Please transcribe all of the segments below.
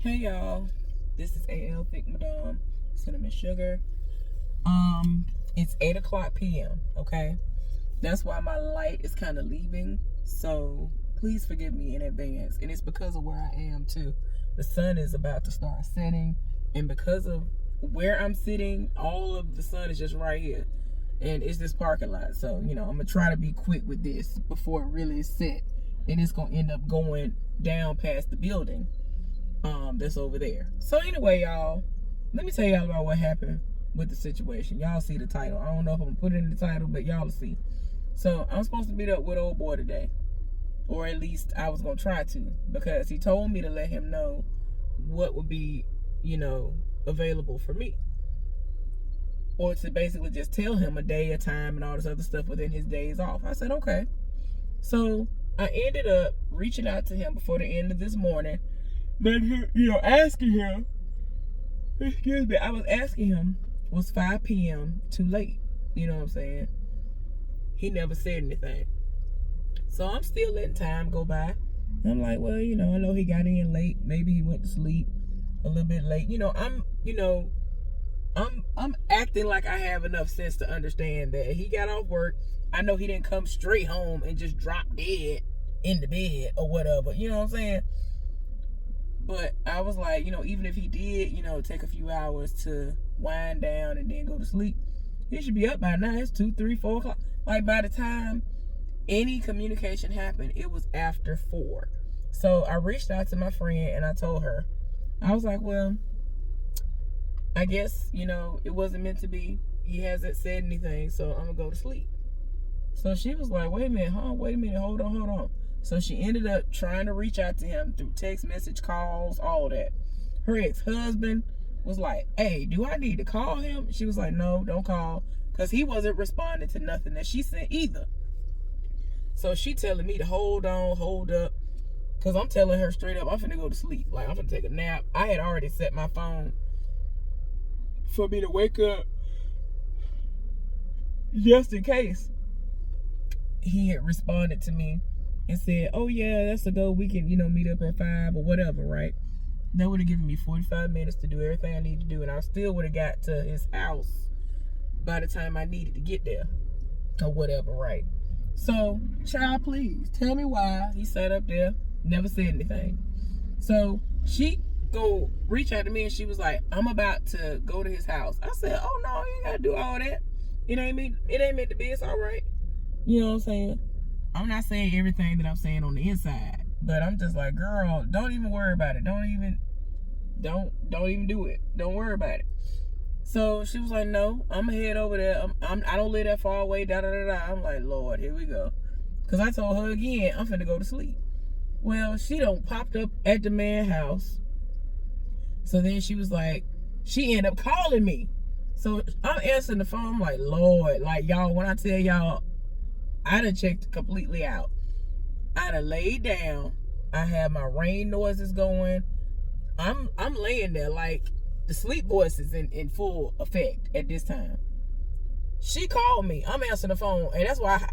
Hey y'all, this is AL Thick Madame Cinnamon Sugar. It's 8:00 p.m. Okay, that's why my light is kind of leaving. So please forgive me in advance, and it's because of where I am too. The sun is about to start setting, and because of where I'm sitting, all of the sun is just right here, and it's this parking lot. So I'm gonna try to be quick with this before it really is set, and it's gonna end up going down past the building that's over there. So anyway, y'all, let me tell y'all about what happened with the situation. Y'all see the title. I don't know if I'm gonna put it in the title, but y'all will see. So I'm supposed to meet up with old boy today, or at least I was gonna try to, because he told me to let him know what would be available for me, or to basically just tell him a day, a time, and all this other stuff within his days off. I said okay. So I ended up reaching out to him before the end of this morning. Then asking him, excuse me, I was asking him, was 5 p.m. too late? You know what I'm saying? He never said anything. So I'm still letting time go by. I'm like, well, I know he got in late. Maybe he went to sleep a little bit late. I'm acting like I have enough sense to understand that he got off work. I know he didn't come straight home and just drop dead in the bed or whatever. You know what I'm saying? But I was like, even if he did, take a few hours to wind down and then go to sleep, he should be up by now. It's 2, 3, 4 o'clock. Like, by the time any communication happened, it was after 4. So I reached out to my friend and I told her, I was like, well, I guess, it wasn't meant to be. He hasn't said anything, so I'm going to go to sleep. So she was like, wait a minute, hold on. So she ended up trying to reach out to him through text message, calls, all that. Her ex-husband was like, hey, do I need to call him? She was like, no, don't call, because he wasn't responding to nothing that she sent either. So she telling me to hold up, because I'm telling her straight up, I'm finna go to sleep. Like, I'm finna take a nap. I had already set my phone for me to wake up just in case he had responded to me and said, oh yeah, that's a go, we can meet up at 5 or whatever, right? That would have given me 45 minutes to do everything I need to do, and I still would have got to his house by the time I needed to get there or whatever, right? So, child, please tell me why he sat up there, never said anything. So she go reach out to me and she was like, I'm about to go to his house. I said, oh no, you ain't gotta do all that. It ain't meant to be. It's all right. You know what I'm saying? I'm not saying everything that I'm saying on the inside, but I'm just like, girl, don't even worry about it. Don't even do it. Don't worry about it. So she was like, no, I'm gonna head over there. I don't live that far away. I'm like, Lord, here we go. Cause I told her again, I'm finna go to sleep. Well, she done popped up at the man's house. So then she was like, she ended up calling me. So I'm answering the phone. I'm like, Lord, like, y'all, when I tell y'all, I done checked completely out. I done laid down. I have my rain noises going. I'm laying there like the sleep voice is in full effect at this time. She called me. I'm answering the phone, and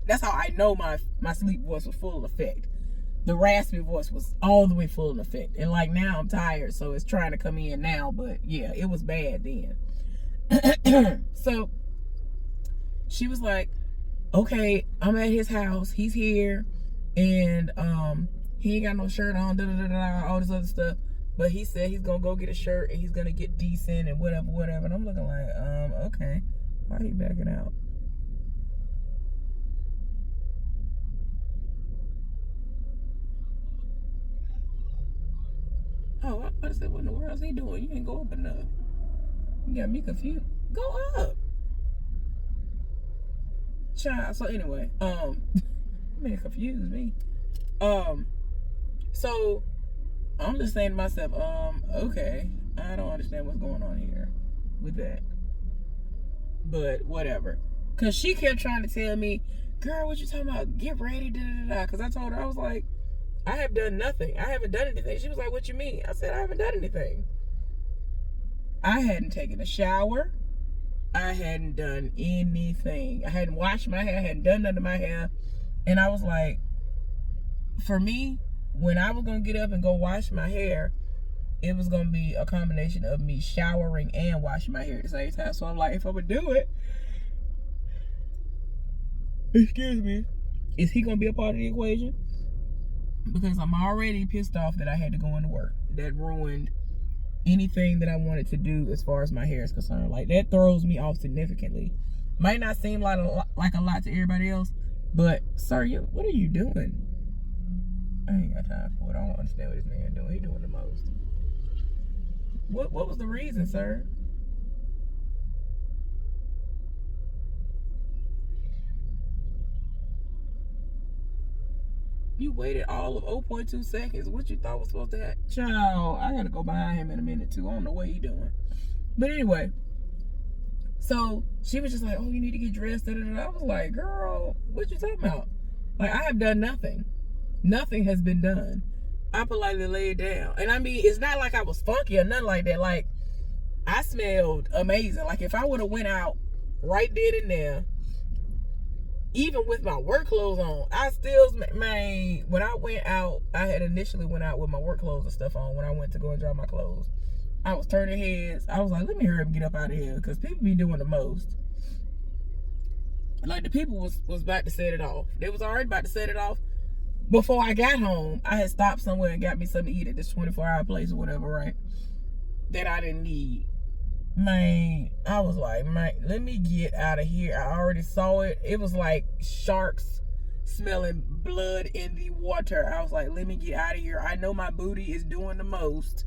that's how I know my sleep voice was full effect. The raspy voice was all the way full in effect. And like now I'm tired, so it's trying to come in now, but yeah, it was bad then. So she was like, okay, I'm at his house, he's here, and he ain't got no shirt on, all this other stuff. But he said he's gonna go get a shirt and he's gonna get decent and whatever. And I'm looking like, okay. Why are you backing out? Oh, I said, what in the world is he doing? You ain't go up enough. You got me confused. Go up. Child. So anyway, man, confused me. So I'm just saying to myself, okay, I don't understand what's going on here with that. But whatever. Cause she kept trying to tell me, girl, what you talking about? Get ready, Cause I told her, I was like, I have done nothing. I haven't done anything. She was like, what you mean? I said, I haven't done anything. I hadn't taken a shower. I hadn't done anything. I hadn't washed my hair. I hadn't done nothing to my hair. And I was like, for me, when I was going to get up and go wash my hair, it was gonna be a combination of me showering and washing my hair at the same time. So I'm like, if I'm gonna do it, excuse me, is he gonna be a part of the equation? Because I'm already pissed off that I had to go into work. That ruined anything that I wanted to do as far as my hair is concerned. Like, that throws me off significantly. Might not seem like a lot to everybody else, but sir, what are you doing? I ain't got time for it. I don't understand what this man doing. He doing the most. What was the reason, sir? You waited all of 0.2 seconds. What you thought was supposed to happen? Child, I gotta go behind him in a minute too. I don't know what he doing. But anyway, so she was just like, oh, you need to get dressed. Da, da, da. I was like, girl, what you talking about? Like, I have done nothing. Nothing has been done. I politely laid down. And I mean, it's not like I was funky or nothing like that. Like, I smelled amazing. Like, if I would have went out right then and there, even with my work clothes on, I still, man, when I went out, I had initially went out with my work clothes and stuff on when I went to go and dry my clothes. I was turning heads. I was like, let me hurry up and get up out of here, because people be doing the most. Like, the people was about to set it off. They was already about to set it off. Before I got home, I had stopped somewhere and got me something to eat at this 24-hour place or whatever, right? That I didn't need. Man, I was like, man, let me get out of here. I already saw it. It was like sharks smelling blood in the water. I was like, let me get out of here. I know my booty is doing the most.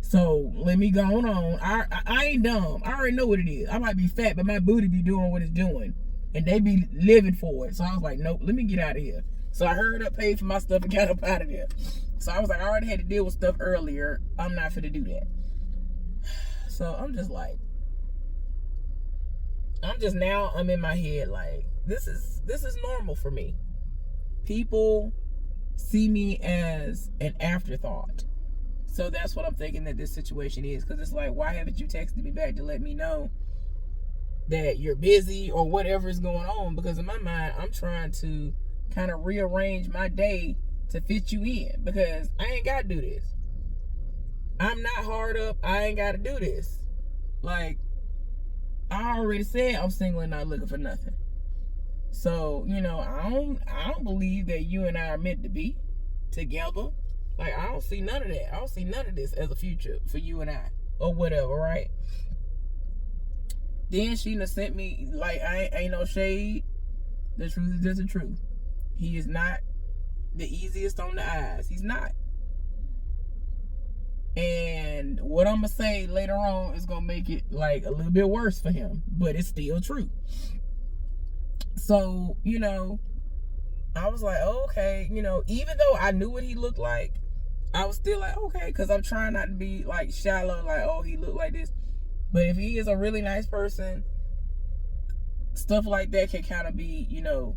So let me go on. I ain't dumb. I already know what it is. I might be fat, but my booty be doing what it's doing. And they be living for it. So I was like, nope, let me get out of here. So I hurried up, paid for my stuff, and got up out of there. So I was like, I already had to deal with stuff earlier. I'm not finna do that. So I'm just like, I'm in my head like, this is normal for me. People see me as an afterthought. So that's what I'm thinking that this situation is. Because it's like, why haven't you texted me back to let me know that you're busy or whatever is going on? Because in my mind, I'm trying to kind of rearrange my day to fit you in, because I ain't got to do this. I'm not hard up. I ain't got to do this. Like, I already said I'm single and not looking for nothing. So, you know, I don't believe that you and I are meant to be together. Like, I don't see none of that. I don't see none of this as a future for you and I, or whatever, right? Then she done sent me, like, I ain't no shade. The truth is just the truth. He is not the easiest on the eyes. He's not. And what I'm going to say later on is going to make it, like, a little bit worse for him. But it's still true. So, you know, I was like, oh, okay. You know, even though I knew what he looked like, I was still like, okay. Because I'm trying not to be, like, shallow. Like, oh, he looked like this. But if he is a really nice person, stuff like that can kind of be, you know,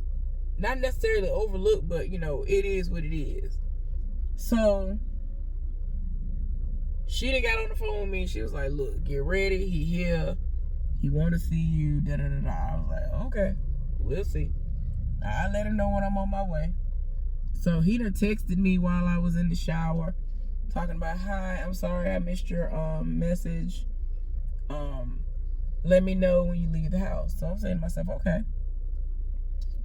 not necessarily overlooked, but, you know, it is what it is. So she done got on the phone with me and she was like, look, get ready. He here. He want to see you. Da, da, da, da. I was like, okay, we'll see. I'll let him know when I'm on my way. So he done texted me while I was in the shower, talking about, hi, I'm sorry I missed your message. Let me know when you leave the house. So I'm saying to myself, okay.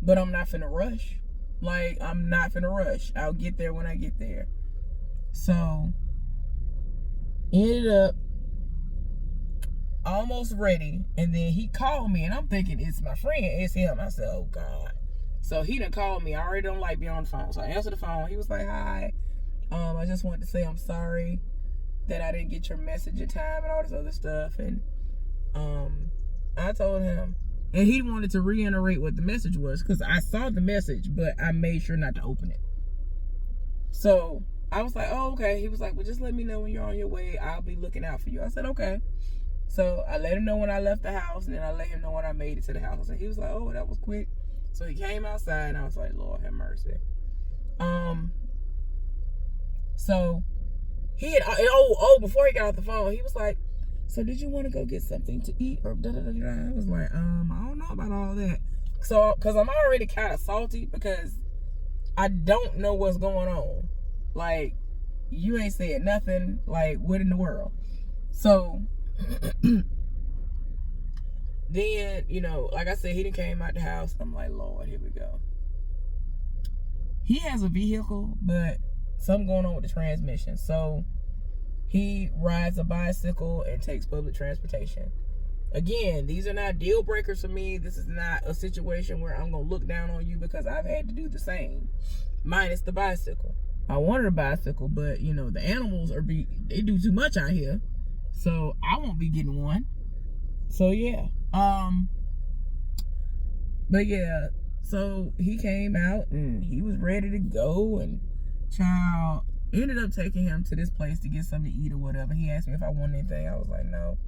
But I'm not finna rush. Like, I'm not finna rush. I'll get there when I get there. So, ended up almost ready. And then he called me. And I'm thinking, it's my friend. It's him. I said, oh, God. So, he done called me. I already don't like being on the phone. So, I answered the phone. He was like, hi. I just wanted to say I'm sorry that I didn't get your message in time and all this other stuff. And I told him. And he wanted to reiterate what the message was, because I saw the message, but I made sure not to open it. So I was like, oh, okay. He was like, well, just let me know when you're on your way. I'll be looking out for you. I said, okay. So I let him know when I left the house, and then I let him know when I made it to the house. And he was like, oh, that was quick. So he came outside, and I was like, Lord have mercy. So he had, before he got off the phone, he was like, so did you want to go get something to eat or da da da da? I was like, I don't know about all that. So, because I'm already kind of salty because I don't know what's going on. Like, you ain't said nothing. Like, what in the world? So then, you know, like I said, he done came out the house. I'm like, Lord, here we go. He has a vehicle, but something going on with the transmission. So he rides a bicycle and takes public transportation. Again, these are not deal breakers for me. This is not a situation where I'm going to look down on you because I've had to do the same. Minus the bicycle. I wanted a bicycle, but, you know, the animals they do too much out here. So I won't be getting one. So, yeah. But, yeah. So he came out and he was ready to go. And child ended up taking him to this place to get something to eat or whatever. He asked me if I wanted anything. I was like, no.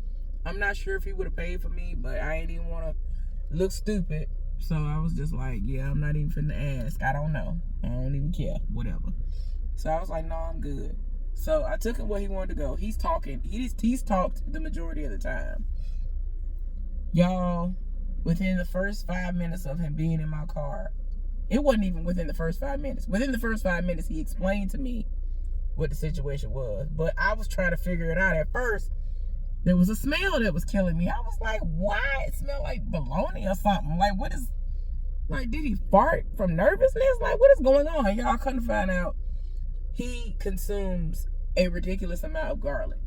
I'm not sure if he would have paid for me, but I ain't even want to look stupid. So I was just like, yeah, I'm not even finna ask. I don't know. I don't even care. Whatever. So I was like, no, I'm good. So I took him where he wanted to go. He's talking. He's talked the majority of the time. Y'all, within the first 5 minutes of him being in my car, it wasn't even within the first 5 minutes. Within the first 5 minutes, he explained to me what the situation was. But I was trying to figure it out at first. There was a smell that was killing me. I was like, why? It smelled like bologna or something. Like, what is, like, did he fart from nervousness? Like, what is going on? Y'all couldn't find out. He consumes a ridiculous amount of garlic.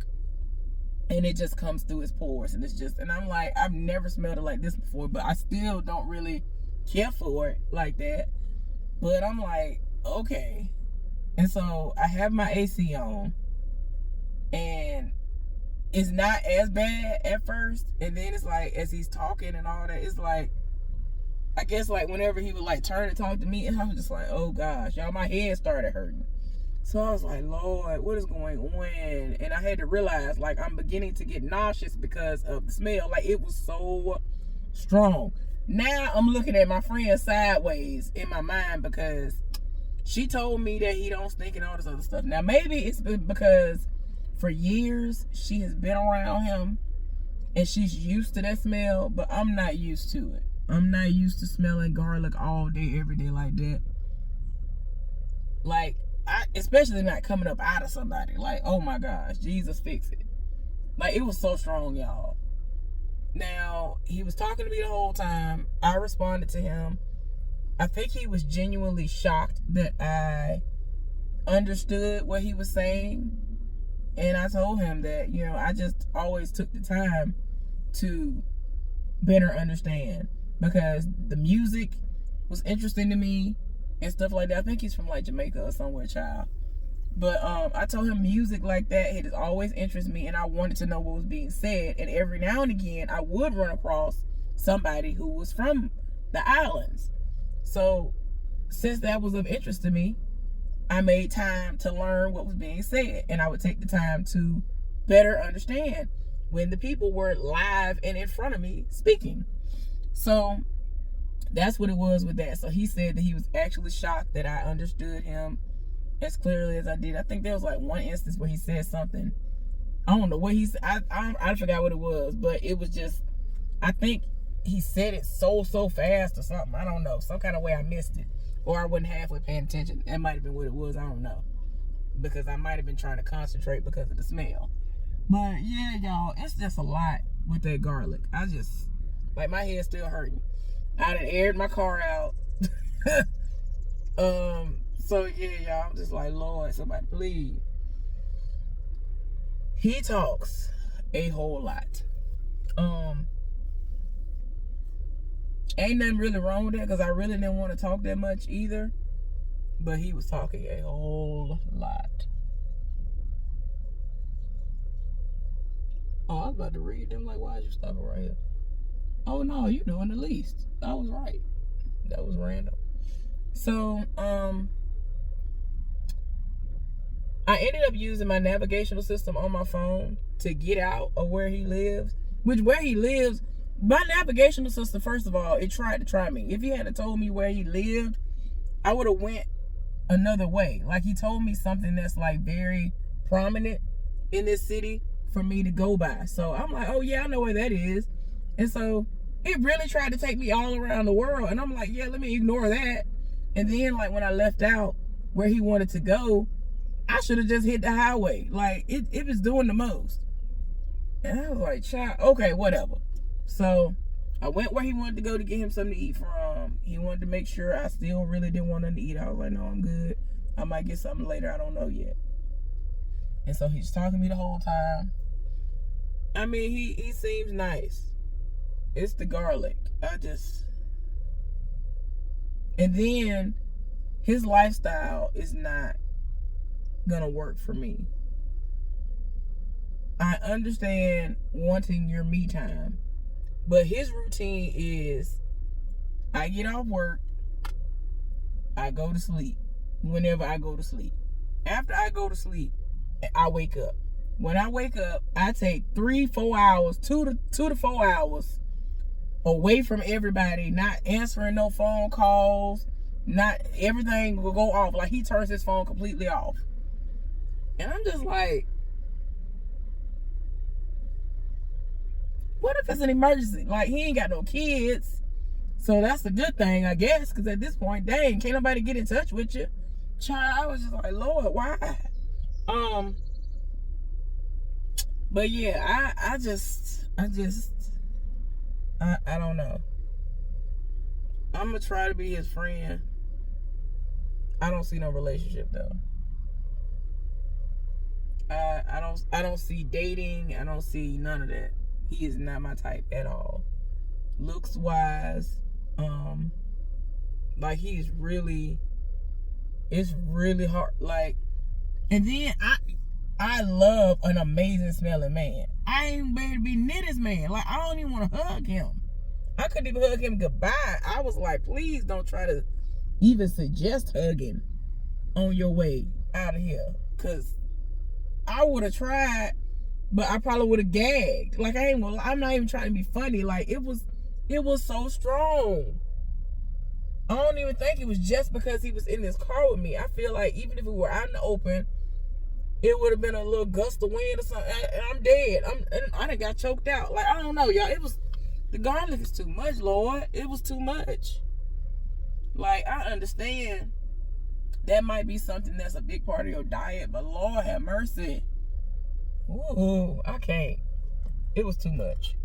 And it just comes through his pores. And it's just, and I'm like, I've never smelled it like this before, but I still don't really care for it like that. But I'm like, okay. And so I have my AC on. And it's not as bad at first, and then it's like as he's talking and all that, it's like, I guess like whenever he would like turn and talk to me, and I was just like, oh gosh, y'all, my head started hurting. So I was like, Lord, what is going on? And I had to realize, like, I'm beginning to get nauseous because of the smell. Like, it was so strong. Now I'm looking at my friend sideways in my mind because she told me that he don't stink and all this other stuff. Now maybe it's because for years she has been around him and she's used to that smell, but I'm not used to it. I'm not used to smelling garlic all day, every day like that. Like, especially not coming up out of somebody. Like, oh my gosh, Jesus, fix it. Like, it was so strong, y'all. Now, he was talking to me the whole time. I responded to him. I think he was genuinely shocked that I understood what he was saying. And I told him that, you know, I just always took the time to better understand because the music was interesting to me and stuff like that. I think he's from like Jamaica or somewhere, child. But I told him music like that, it has always interested me, and I wanted to know what was being said. And every now and again, I would run across somebody who was from the islands. So since that was of interest to me, I made time to learn what was being said, and I would take the time to better understand when the people were live and in front of me speaking. So that's what it was with that. So he said that he was actually shocked that I understood him as clearly as I did. I think there was like one instance where he said something. I don't know what he said. I forgot what it was, but it was just, I think he said it so fast or something. I don't know. Some kind of way I missed it. Or I wasn't halfway paying attention. That might have been what it was. I don't know. Because I might have been trying to concentrate because of the smell. But yeah, y'all, it's just a lot with that garlic. I just, like, my head's still hurting. I done aired my car out. So yeah, y'all, I'm just like, Lord, somebody please. He talks a whole lot. Ain't nothing really wrong with that because I really didn't want to talk that much either. But he was talking a whole lot. Oh, I was about to read them. Like, why'd you stop it right here? Oh, no, you doing the least. I was right. That was random. So, I ended up using my navigational system on my phone to get out of where he lives. Which, where he lives, my navigational system, first of all, it tried to try me. If he had told me where he lived, I would have went another way. Like, he told me something that's like very prominent in this city for me to go by. So I'm like, oh yeah, I know where that is. And so it really tried to take me all around the world. And I'm like, yeah, let me ignore that. And then like when I left out where he wanted to go, I should have just hit the highway. Like, it was doing the most. And I was like, child, okay, whatever. So I went where he wanted to go to get him something to eat from. He wanted to make sure I still really didn't want nothing to eat. I was like, no, I'm good. I might get something later. I don't know yet. And so he's talking to me the whole time. I mean, he seems nice. It's the garlic. And then his lifestyle is not gonna work for me. I understand wanting your me time, but his routine is I get off work, I go to sleep whenever I go to sleep. After I go to sleep, I wake up. When I wake up, I take 3-4 hours, 2 to 4 hours away from everybody, not answering no phone calls, not everything will go off. Like, he turns his phone completely off. And I'm just like, what if it's an emergency? Like, he ain't got no kids. So that's a good thing, I guess, because at this point, dang, can't nobody get in touch with you. Child, I was just like, Lord, why? But yeah, I don't know. I'm gonna try to be his friend. I don't see no relationship though. I don't see dating. I don't see none of that. He is not my type at all. Looks wise, like it's really hard. Like, and then I love an amazing smelling man. I ain't ready to be near this man. Like, I don't even want to hug him. I couldn't even hug him goodbye. I was like, please don't try to even suggest hugging on your way out of here. Because I would have tried, but I probably would have gagged. Like, I'm not even trying to be funny. Like, it was so strong. I don't even think it was just because he was in this car with me. I feel like even if we were out in the open, it would have been a little gust of wind or something. I'm dead. I done got choked out. Like, I don't know, y'all. The garlic is too much, Lord. It was too much. Like, I understand that might be something that's a big part of your diet, but Lord have mercy. Ooh, I can't. It was too much.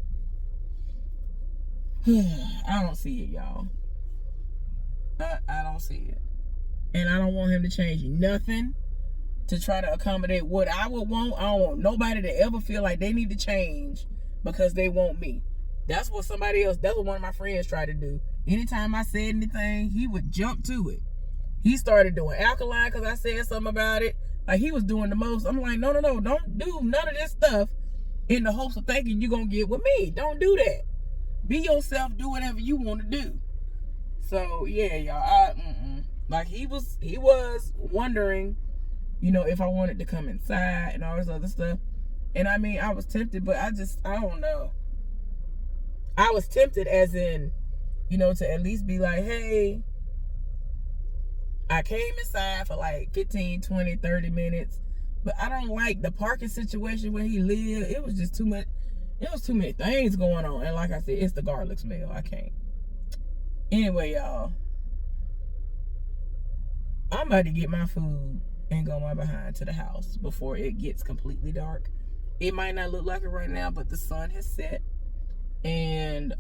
I don't see it, y'all. I don't see it. And I don't want him to change nothing to try to accommodate what I would want. I don't want nobody to ever feel like they need to change because they want me. That's what one of my friends tried to do. Anytime I said anything, he would jump to it. He started doing alkaline because I said something about it. Like, he was doing the most. I'm like, no, don't do none of this stuff in the hopes of thinking you're going to get with me. Don't do that. Be yourself. Do whatever you want to do. So, yeah, y'all. Like, he was wondering, if I wanted to come inside and all this other stuff. And I mean, I was tempted, but I don't know. I was tempted as in, to at least be like, hey, I came inside for like 15, 20, 30 minutes, but I don't like the parking situation where he lived. It was just too much. It was too many things going on. And like I said, it's the garlic smell. I can't. Anyway, y'all, I'm about to get my food and go my behind to the house before it gets completely dark. It might not look like it right now, but the sun has set. And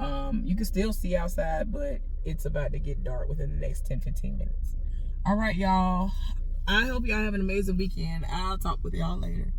you can still see outside, but it's about to get dark within the next 10-15 minutes. All right, y'all. I hope y'all have an amazing weekend. I'll talk with y'all later.